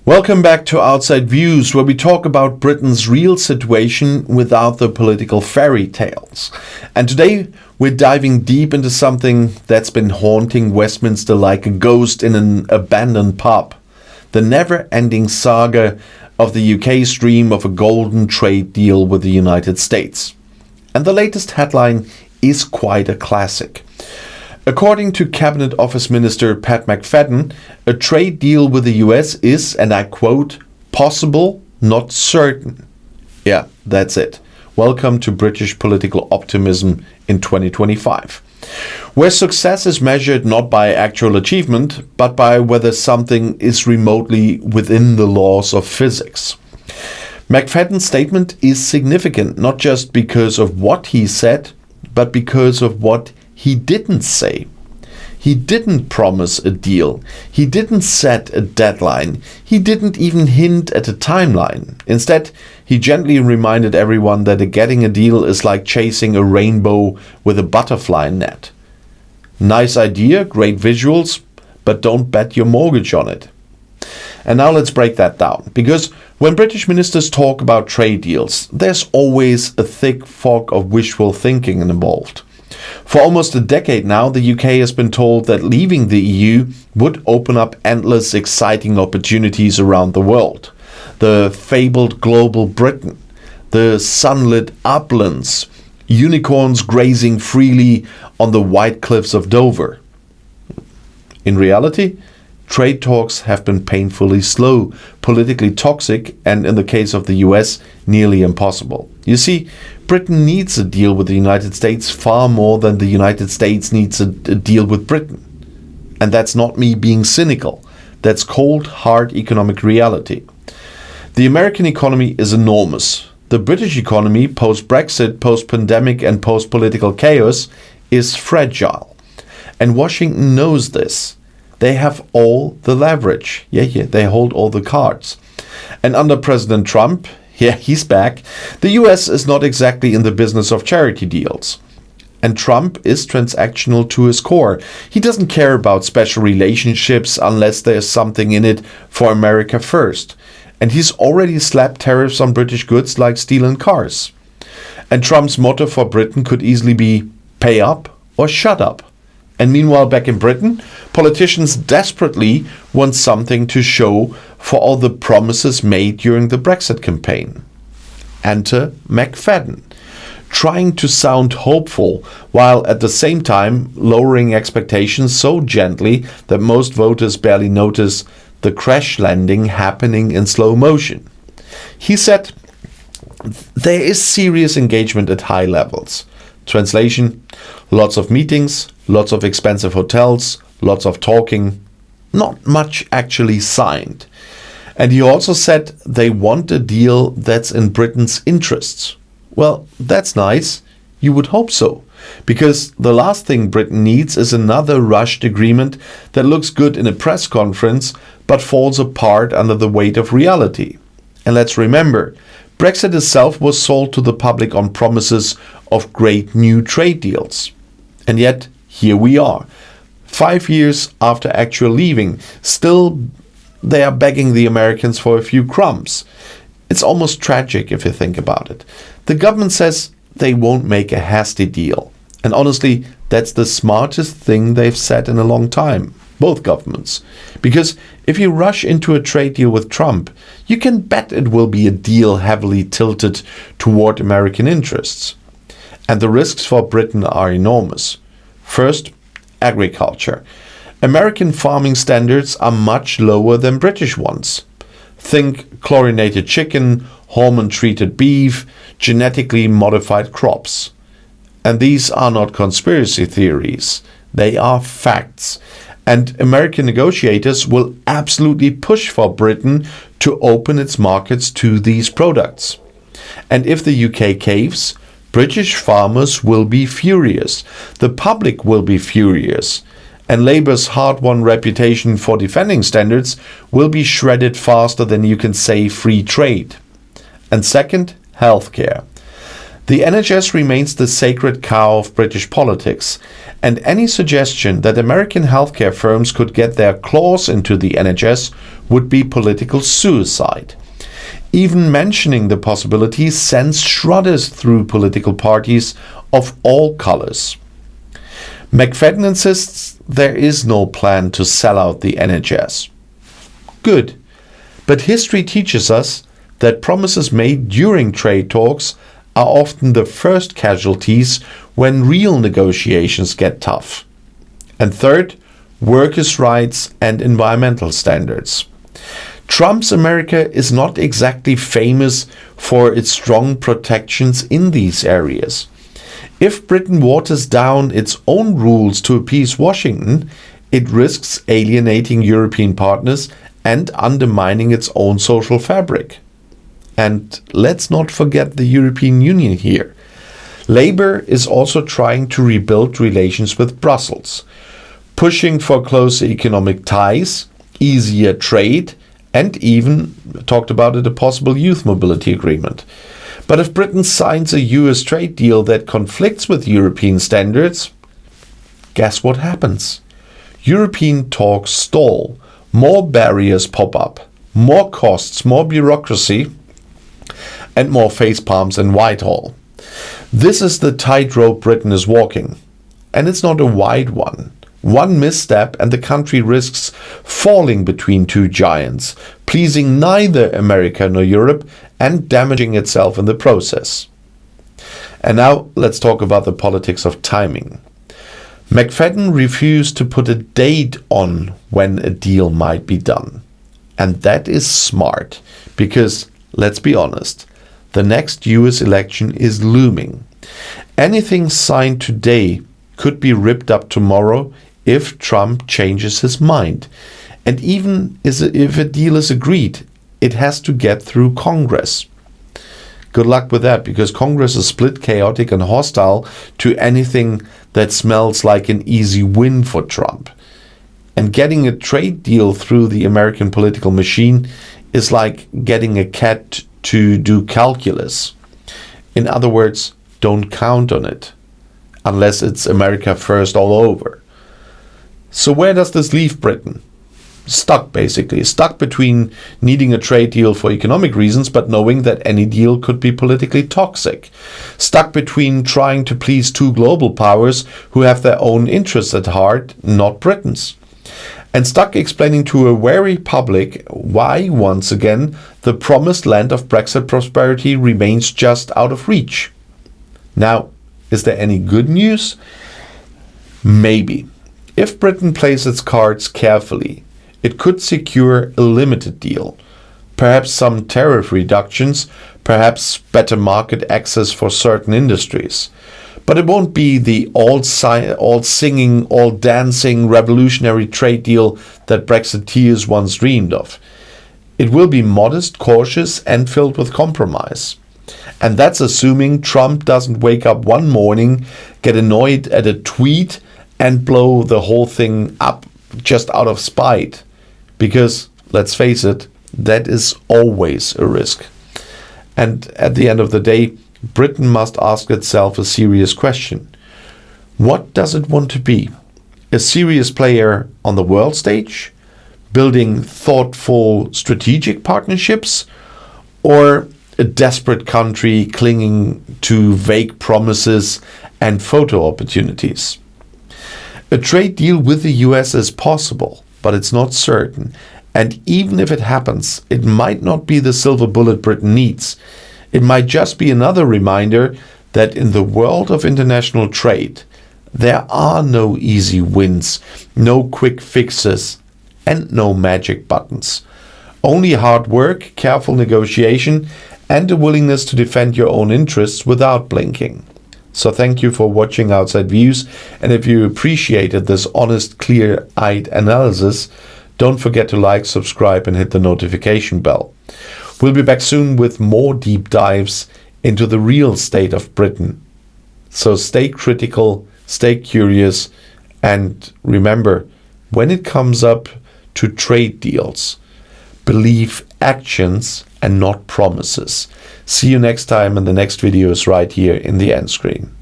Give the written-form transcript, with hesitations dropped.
Welcome back to Outside Views, where we talk about Britain's real situation without the political fairy tales. And today we're diving deep into something that's been haunting Westminster like a ghost in an abandoned pub. The never-ending saga of the UK's dream of a golden trade deal with the United States. And the latest headline is quite a classic. According to Cabinet Office Minister Pat McFadden, a trade deal with the US is, and I quote, possible, not certain. Yeah, that's it. Welcome to British political optimism in 2025, where success is measured not by actual achievement, but by whether something is remotely within the laws of physics. McFadden's statement is significant not just because of what he said, but because of what he didn't say. He didn't promise a deal. He didn't set a deadline. He didn't even hint at a timeline. Instead, he gently reminded everyone that getting a deal is like chasing a rainbow with a butterfly net. Nice idea, great visuals, but don't bet your mortgage on it. And now let's break that down, because when British ministers talk about trade deals, there's always a thick fog of wishful thinking involved. For almost a decade now, the UK has been told that leaving the EU would open up endless exciting opportunities around the world. The fabled global Britain, the sunlit uplands, unicorns grazing freely on the white cliffs of Dover. In reality, trade talks have been painfully slow, politically toxic, and in the case of the US, nearly impossible. You see, Britain needs a deal with the United States far more than the United States needs a deal with Britain. And that's not me being cynical. That's cold, hard economic reality. The American economy is enormous. The British economy, post-Brexit, post-pandemic, and post-political chaos, is fragile. And Washington knows this. They have all the leverage. Yeah, they hold all the cards. And under President Trump, he's back, the US is not exactly in the business of charity deals. And Trump is transactional to his core. He doesn't care about special relationships unless there's something in it for America first. And he's already slapped tariffs on British goods like steel and cars. And Trump's motto for Britain could easily be pay up or shut up. And meanwhile, back in Britain, politicians desperately want something to show for all the promises made during the Brexit campaign. Enter McFadden, trying to sound hopeful while at the same time lowering expectations so gently that most voters barely notice the crash landing happening in slow motion. He said, there is serious engagement at high levels. Translation, lots of meetings, lots of expensive hotels, lots of talking, not much actually signed. And he also said they want a deal that's in Britain's interests. Well, that's nice. You would hope so. Because the last thing Britain needs is another rushed agreement that looks good in a press conference but falls apart under the weight of reality. And let's remember, Brexit itself was sold to the public on promises of great new trade deals. And yet, here we are, 5 years after actual leaving, still they are begging the Americans for a few crumbs. It's almost tragic if you think about it. The government says they won't make a hasty deal. And honestly, that's the smartest thing they've said in a long time, both governments. Because if you rush into a trade deal with Trump, you can bet it will be a deal heavily tilted toward American interests. And the risks for Britain are enormous. First, agriculture. American farming standards are much lower than British ones. Think chlorinated chicken, hormone-treated beef, genetically modified crops. And these are not conspiracy theories. They are facts. And American negotiators will absolutely push for Britain to open its markets to these products. And if the UK caves, British farmers will be furious. The public will be furious. And Labour's hard-won reputation for defending standards will be shredded faster than you can say free trade. And second, healthcare. The NHS remains the sacred cow of British politics, and any suggestion that American healthcare firms could get their claws into the NHS would be political suicide. Even mentioning the possibility sends shudders through political parties of all colors. McFadden insists there is no plan to sell out the NHS. Good, but history teaches us that promises made during trade talks are often the first casualties when real negotiations get tough. And third, workers' rights and environmental standards. Trump's America is not exactly famous for its strong protections in these areas. If Britain waters down its own rules to appease Washington, it risks alienating European partners and undermining its own social fabric. And let's not forget the European Union here. Labour is also trying to rebuild relations with Brussels, pushing for closer economic ties, easier trade, and even talked about it, a possible youth mobility agreement. But if Britain signs a US trade deal that conflicts with European standards, guess what happens? European talks stall, more barriers pop up, more costs, more bureaucracy, and more facepalms in Whitehall. This is the tightrope Britain is walking, and it's not a wide one. One misstep and the country risks falling between two giants, pleasing neither America nor Europe and damaging itself in the process. And now let's talk about the politics of timing. McFadden refused to put a date on when a deal might be done. And that is smart, because, let's be honest, the next US election is looming. Anything signed today could be ripped up tomorrow if Trump changes his mind. And even if a deal is agreed, it has to get through Congress. Good luck with that, because Congress is split, chaotic, and hostile to anything that smells like an easy win for Trump. And getting a trade deal through the American political machine is like getting a cat to do calculus. In other words, don't count on it, unless it's America first all over. So where does this leave Britain? Stuck, basically. Stuck between needing a trade deal for economic reasons, but knowing that any deal could be politically toxic. Stuck between trying to please two global powers who have their own interests at heart, not Britain's. And stuck explaining to a wary public why, once again, the promised land of Brexit prosperity remains just out of reach. Now, is there any good news? Maybe. If Britain plays its cards carefully, it could secure a limited deal. Perhaps some tariff reductions, perhaps better market access for certain industries. But it won't be the all singing, all dancing, revolutionary trade deal that Brexiteers once dreamed of. It will be modest, cautious, and filled with compromise. And that's assuming Trump doesn't wake up one morning, get annoyed at a tweet, and blow the whole thing up just out of spite. Because, let's face it, that is always a risk. And at the end of the day, Britain must ask itself a serious question. What does it want to be? A serious player on the world stage? Building thoughtful strategic partnerships? Or a desperate country clinging to vague promises and photo opportunities? A trade deal with the US is possible, but it's not certain. And even if it happens, it might not be the silver bullet Britain needs. It might just be another reminder that in the world of international trade, there are no easy wins, no quick fixes, and no magic buttons. Only hard work, careful negotiation, and a willingness to defend your own interests without blinking. So thank you for watching Outside Views, and if you appreciated this honest, clear-eyed analysis, don't forget to like, subscribe, and hit the notification bell. We'll be back soon with more deep dives into the real state of Britain. So stay critical, stay curious, and remember, when it comes up to trade deals, believe actions and not promises. See you next time, and the next video is right here in the end screen.